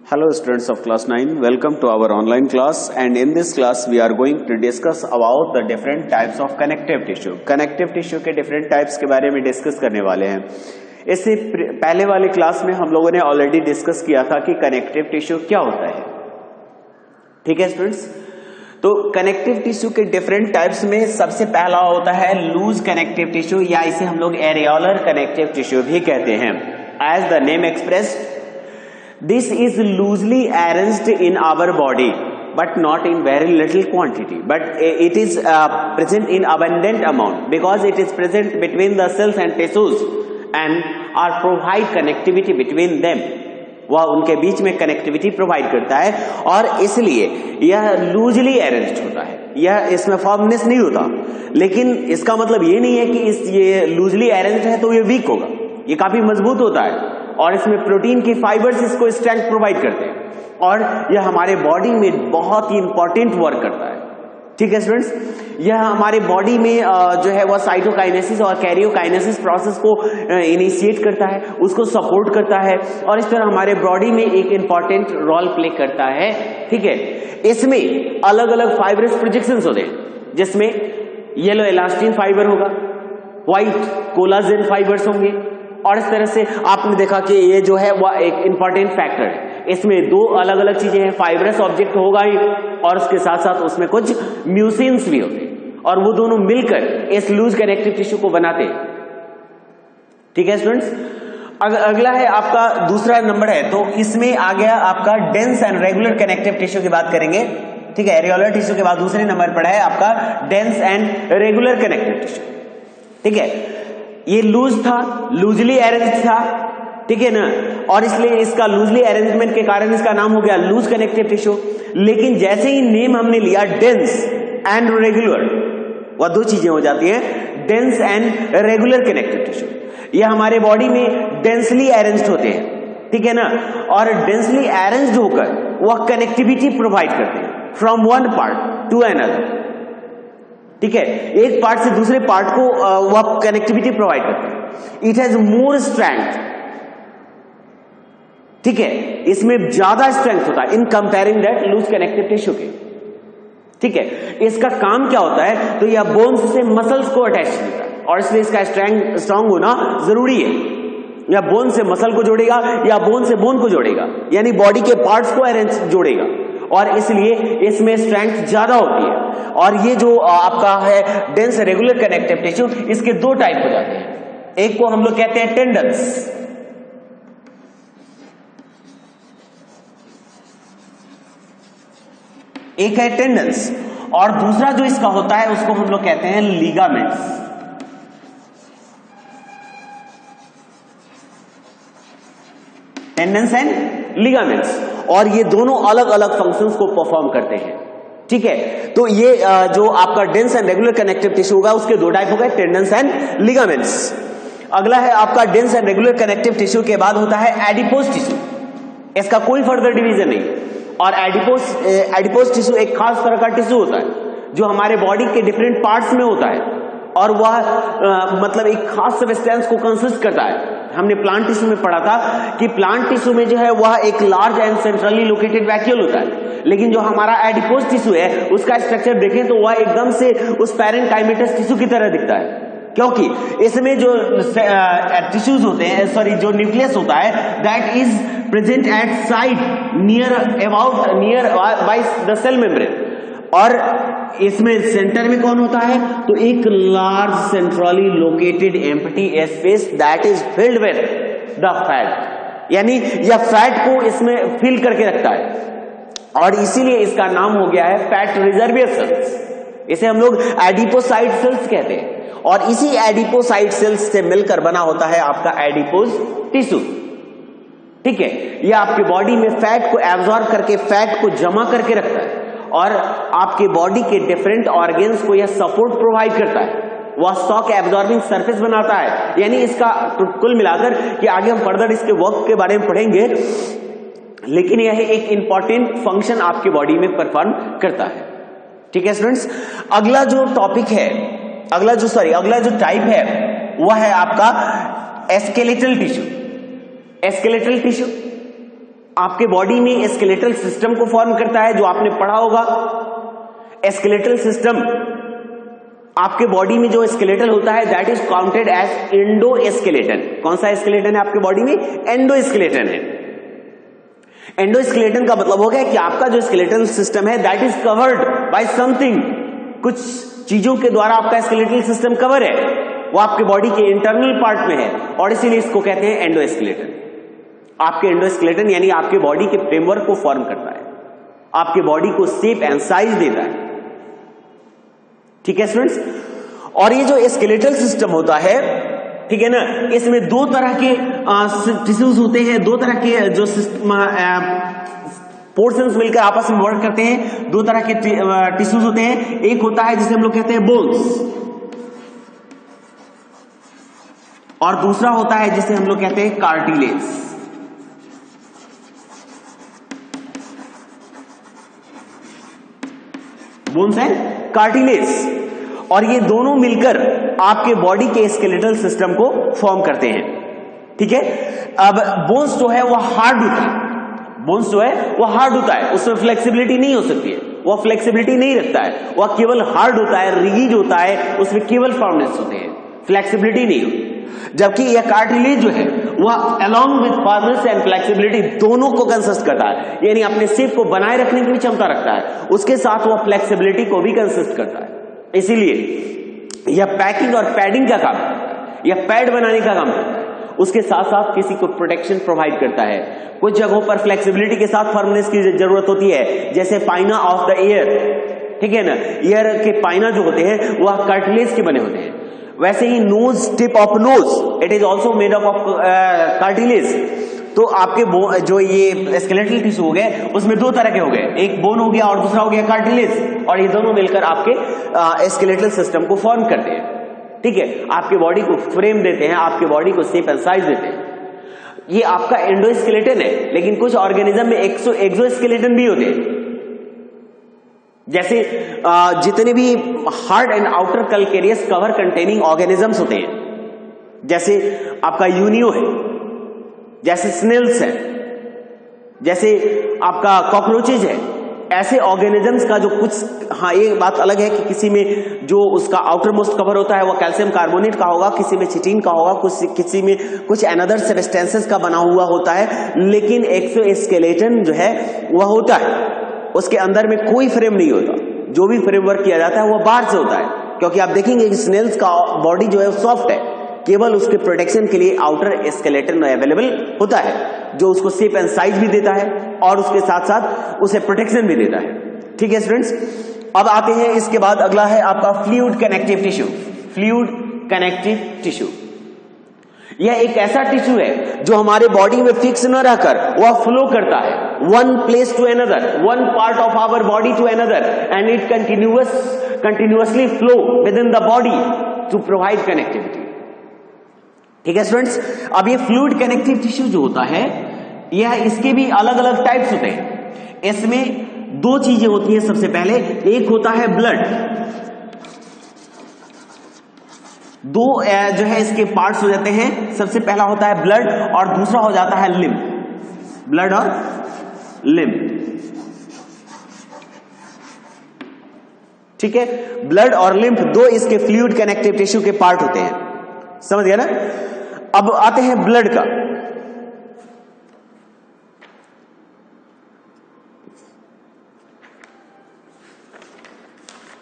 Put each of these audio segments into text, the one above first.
Hello students of class 9, welcome to our online class, and in this class we are going to discuss about the different types of connective tissue. Connective tissue के different types के बारे में discuss करने वाले हैं। इससे पहले वाले क्लास में हम लोगों ने ऑलरेडी डिस्कस किया था कि कनेक्टिव टिश्यू क्या होता है। ठीक है स्टूडेंट्स, तो कनेक्टिव टिश्यू के डिफरेंट टाइप्स में सबसे पहला होता है लूज कनेक्टिव टिश्यू, या इसे हम लोग एरियोलर कनेक्टिव टिश्यू भी कहते हैं। As the name expressed, this is loosely arranged in our body but not in very little quantity, but it is present in abundant amount because it is present between the cells and tissues and are provide connectivity between them. वह उनके बीच में connectivity provide करता है और इसलिए यह loosely arranged होता है। यह इसमें फॉर्मनेस नहीं होता, लेकिन इसका मतलब ये नहीं है कि ये लूजली अरेंज्ड है तो ये वीक होगा। ये काफी मजबूत होता है और इसमें प्रोटीन की फाइबर्स इसको स्ट्रेंथ प्रोवाइड करते हैं और यह हमारे बॉडी में बहुत ही इंपॉर्टेंट वर्क करता है। ठीक है स्टूडेंट्स, यह हमारे बॉडी में जो है वह साइटोकाइनेसिस और कैरियोकाइनेसिस प्रोसेस को इनिशिएट करता है, उसको सपोर्ट करता है और इस तरह हमारे बॉडी में एक इंपॉर्टेंट रोल प्ले करता है। ठीक है, इसमें अलग अलग फाइबरस प्रोजेक्शंस होते हैं, जिसमें येलो इलास्टिन फाइबर होगा, व्हाइट कोलाजन फाइबर्स होंगे और इस तरह से आपने देखा कि ये जो है वह एक इंपॉर्टेंट फैक्टर है। इसमें दो अलग अलग चीजें हैं, फाइब्रस ऑब्जेक्ट होगा ही और उसके साथ साथ उसमें कुछ म्यूसिन्स भी होते हैं और वो दोनों मिलकर इस लूज कनेक्टिव टिश्यू को बनाते हैं। ठीक है स्टूडेंट्स, अगला है आपका दूसरा नंबर है, तो इसमें आ गया आपका dense and regular connective tissue की बात करेंगे। ठीक है, एरियोलर टिश्यू के बाद दूसरे नंबर पर है आपका dense and regular connective tissue. ठीक है, ये लूज था, लूजली अरेंज था, ठीक है ना, और इसलिए इसका लूजली अरेंजमेंट के कारण इसका नाम हो गया लूज कनेक्टिव टिश्यू। लेकिन जैसे ही नेम हमने लिया डेंस एंड रेगुलर, वह दो चीजें हो जाती हैं, dense and regular connective tissue. यह हमारे बॉडी में डेंसली अरेंज्ड होते हैं, ठीक है ना, और डेंसली अरेंज्ड होकर वह कनेक्टिविटी प्रोवाइड करते हैं from one part two another. ठीक है, एक पार्ट से दूसरे पार्ट को वह कनेक्टिविटी प्रोवाइड करते हैं। इट हैज मोर स्ट्रेंथ, ठीक है, इसमें ज्यादा स्ट्रेंथ होता है in comparing that loose connective tissue के। ठीक है, इसका काम क्या होता है, तो यह बोन्स से मसल्स को अटैच करता है और इसलिए इसका स्ट्रांग होना जरूरी है। या बोन से मसल को जोड़ेगा या बोन से बोन को जोड़ेगा, यानी बॉडी के पार्ट्स को अरेंज जोड़ेगा और इसलिए इसमें स्ट्रेंथ ज्यादा होती है। और ये जो आपका है डेंस रेगुलर कनेक्टिव टिश्यू, इसके दो टाइप हो जाते हैं। एक को हम लोग कहते हैं टेंडन्स, एक है टेंडन्स, और दूसरा जो इसका होता है उसको हम लोग कहते हैं लिगामेंट्स। टेंडन्स एंड लिगामेंट्स, और ये दोनों अलग अलग फंक्शंस को परफॉर्म करते हैं। ठीक है, तो ये जो आपका dense and regular connective tissue होगा उसके दो टाइप हो गए, टेंडन्स एंड लिगामेंट्स। अगला है आपका dense and regular connective tissue के बाद होता है एडिपोज टिश्यू। इसका कोई फर्दर डिवीजन नहीं, और एडिपोज टिश्यू एक खास तरह का टिश्यू होता है जो हमारे बॉडी के डिफरेंट पार्ट्स में होता है और वह मतलब एक खास सब्सटेंस को कंसिस्ट करता है। हमने प्लांट टिश्यू में पढ़ा था कि प्लांट टिश्यू में जो है वह एक large and centrally located vacuole होता है, लेकिन जो हमारा एडिपोज टिश्यू है उसका स्ट्रक्चर देखें तो वह एकदम से उस पैरेंकाइमेटस टिश्यू की तरह दिखता है, क्योंकि इसमें जो टिश्यूज होते हैं, सॉरी जो न्यूक्लियस होता है, that is present at side near by the cell membrane, और इसमें सेंटर में कौन होता है, तो एक large centrally located empty space that is filled with the fat, यानी यह फैट को इसमें फिल करके रखता है और इसीलिए इसका नाम हो गया है फैट रिजर्वियर सेल्स। इसे हम लोग एडिपोसाइट सेल्स कहते हैं और इसी एडिपोसाइट सेल्स से मिलकर बना होता है आपका एडिपोज टिश्यू। ठीक है, यह आपके बॉडी में फैट को एब्जॉर्ब करके फैट को जमा करके रखता है और आपके बॉडी के डिफरेंट ऑर्गन्स को यह सपोर्ट प्रोवाइड करता है, वह शॉक एब्जॉर्बिंग सरफेस बनाता है। यानी इसका कुल मिलाकर कि आगे हम फर्दर इसके वर्क के बारे में पढ़ेंगे, लेकिन यह एक इंपॉर्टेंट फंक्शन आपकी बॉडी में परफॉर्म करता है। ठीक है स्टूडेंट्स, अगला जो टॉपिक है, अगला जो टाइप है वह है आपका स्केलेटल टिश्यू। स्केलेटल टिश्यू आपके बॉडी में स्केलेटल सिस्टम को फॉर्म करता है, जो आपने पढ़ा होगा। स्केलेटल सिस्टम आपके बॉडी में जो स्केलेटल होता है that is counted as endoskeleton. कौन सा स्केलेटन है आपके बॉडी में? एंडोस्केलेटन है। एंडोस्केलेटन का मतलब हो गया कि आपका जो स्केलेटल सिस्टम है that is covered by something, कुछ चीजों के द्वारा आपका स्केलेटल सिस्टम कवर है, वो आपके बॉडी के इंटरनल पार्ट में है और इसीलिए इसको कहते हैं एंडोस्केलेटन। आपके एंडोस्केलेटन यानी आपके बॉडी के फ्रेमवर्क को फॉर्म करता है, आपके बॉडी को शेप एंड साइज देता है। ठीक है स्टूडेंट्स, और ये जो स्केलेटल सिस्टम होता है, ठीक है ना, इसमें दो तरह के टिश्यूज होते हैं, दो तरह के जो पोर्शंस मिलकर आपस में वर्क करते हैं। दो तरह के टिश्यूज होते हैं, एक होता है जिसे हम लोग कहते हैं बोन्स और दूसरा होता है जिसे हम लोग कहते हैं कार्टिलेज। बोन्स एंड कार्टिलेज, और ये दोनों मिलकर आपके बॉडी के स्केलेटल सिस्टम को फॉर्म करते हैं। ठीक है, अब बोन्स जो है वो हार्ड होता है, बोन्स जो है वो हार्ड होता है, उसमें फ्लेक्सिबिलिटी नहीं हो सकती है, वो फ्लेक्सिबिलिटी नहीं रखता है, वह केवल हार्ड होता है, रिजिड होता है, उसमें केवल फाउंडेशन होते हैं, फ्लेक्सिबिलिटी नहीं होती। जबकि यह कार्टिलेज जो है वह along with firmness and flexibility दोनों को कंसिस्ट करता है, यानी अपने शेप को बनाए रखने की भी क्षमता रखता है, उसके साथ वह फ्लेक्सिबिलिटी को भी कंसिस्ट करता है। इसीलिए यह पैकिंग और पैडिंग का काम करता है, यह पैड बनाने का काम करता है, उसके साथ साथ किसी को प्रोटेक्शन प्रोवाइड करता है। कुछ जगहों पर फ्लेक्सिबिलिटी के साथ फर्मनेस की जरूरत होती है, जैसे पाइना ऑफ द ईयर, ठीक है ना, ईयर के पाइना जो होते हैं वह कार्टिलेज के बने होते हैं। वैसे ही nose, tip of nose, it is also made up of cartilage. तो आपके जो ये स्केलेटल टिश्यू हो गए उसमें दो तरह के हो गए, एक बोन हो गया और दूसरा हो गया कार्टिलेज, और ये दोनों मिलकर आपके स्केलेटल सिस्टम को फॉर्म करते हैं। ठीक है, आपके बॉडी को फ्रेम देते हैं, आपके बॉडी को शेप एंड साइज देते हैं। ये आपका एंडोस्केलेटन है, लेकिन कुछ ऑर्गेनिज्म में एक्सोस्केलेटन भी होते हैं, जैसे जितने भी hard and outer calcareous cover containing organisms होते हैं, जैसे आपका यूनियो है, जैसे स्नेल्स है, जैसे आपका कॉकरोचेज है, ऐसे ऑर्गेनिजम्स का जो कुछ, हाँ ये बात अलग है कि किसी में जो उसका आउटर मोस्ट कवर होता है वो कैल्शियम कार्बोनेट का होगा, किसी में चिटिन का होगा, किसी में कुछ अनदर सब्सटेंसेस का बना हुआ होता है, लेकिन एक्सोस्केलेटन जो है वह होता है, उसके अंदर में कोई फ्रेम नहीं होता, जो भी फ्रेमवर्क किया जाता है वो बाहर से होता है। क्योंकि आप देखेंगे कि स्नेल्स का बॉडी जो है सॉफ्ट है, केवल उसके प्रोटेक्शन के लिए आउटर स्केलेटन अवेलेबल होता है, जो उसको शेप एंड साइज भी देता है और उसके साथ साथ उसे प्रोटेक्शन भी देता है। ठीक है स्टूडेंट्स, अब आते हैं इसके बाद अगला है आपका fluid connective tissue. Fluid connective tissue यह एक ऐसा टिश्यू है जो हमारे बॉडी में फिक्स न रहकर वह फ्लो करता है, one place to another, one part of our body to another, and it continuously flow within the body to provide connectivity. ठीक है स्टूडेंट्स, अब ये फ्लूइड कनेक्टिव टिश्यू जो होता है यह, इसके भी अलग अलग टाइप्स होते हैं। इसमें दो चीजें होती हैं। सबसे पहले एक होता है ब्लड, दो जो है इसके पार्ट्स हो जाते हैं। सबसे पहला होता है ब्लड और दूसरा हो जाता है लिम्फ। ब्लड और लिम्फ, ठीक है, ब्लड और लिम्फ दो इसके फ्लूइड कनेक्टिव टिश्यू के पार्ट होते हैं, समझ गया ना। अब आते हैं ब्लड का।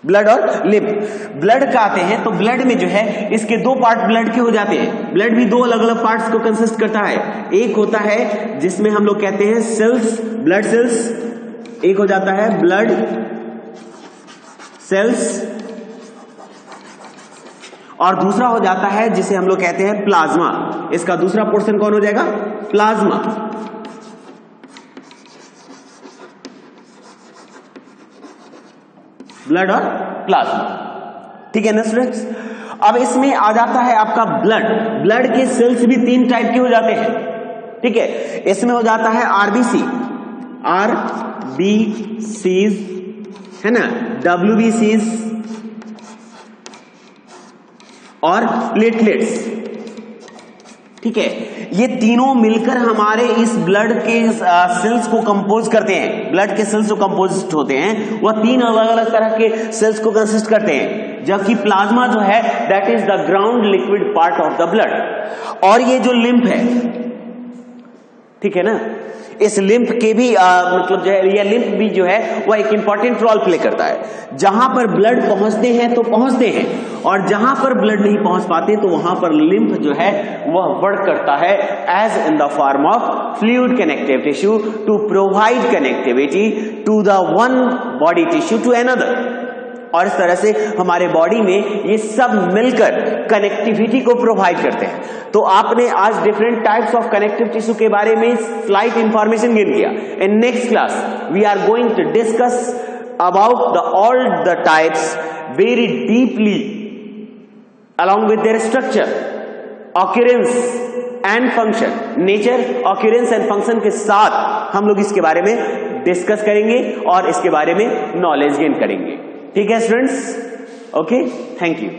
ब्लड और लिम्फ, ब्लड का आते हैं तो ब्लड में जो है इसके दो पार्ट ब्लड के हो जाते हैं। ब्लड भी दो अलग अलग पार्ट्स को कंसिस्ट करता है। एक होता है जिसमें हम लोग कहते हैं सेल्स, ब्लड सेल्स, एक हो जाता है ब्लड सेल्स, और दूसरा हो जाता है जिसे हम लोग कहते हैं प्लाज्मा। इसका दूसरा पोर्शन कौन हो जाएगा? प्लाज्मा। ब्लड और प्लाज्मा, ठीक है ना स्टूडेंट्स। अब इसमें आ जाता है आपका ब्लड। ब्लड के सेल्स भी तीन टाइप के हो जाते हैं, ठीक है। इसमें हो जाता है आरबीसी, आरबीसीज है ना, डब्ल्यूबीसीज और प्लेटलेट्स, ठीक है। ये तीनों मिलकर हमारे इस ब्लड के सेल्स को कंपोज करते हैं। ब्लड के सेल्स जो कंपोजिट होते हैं वह तीन अलग अलग तरह के सेल्स को कंसिस्ट करते हैं, जबकि प्लाज्मा जो है that is the ground liquid part of the blood. और ये जो लिम्फ है, ठीक है ना, इस लिम्फ के भी मतलब जो है, यह लिम्फ भी जो है वह एक इंपॉर्टेंट रोल प्ले करता है। जहां पर ब्लड पहुंचते हैं तो पहुंचते हैं, और जहां पर ब्लड नहीं पहुंच पाते तो वहां पर लिम्फ जो है वह वर्क करता है as in the form of fluid connective tissue to provide connectivity to the one body tissue to another. और इस तरह से हमारे बॉडी में ये सब मिलकर कनेक्टिविटी को प्रोवाइड करते हैं। तो आपने आज different types of connective tissue के बारे में स्लाइट इंफॉर्मेशन गेन किया। In next class we are going to discuss about all the types very deeply along with their structure, occurrence and function, nature, occurrence and function के साथ हम लोग इसके बारे में डिस्कस करेंगे और इसके बारे में नॉलेज गेन करेंगे। ठीक है स्टूडेंट्स, ओके, थैंक यू।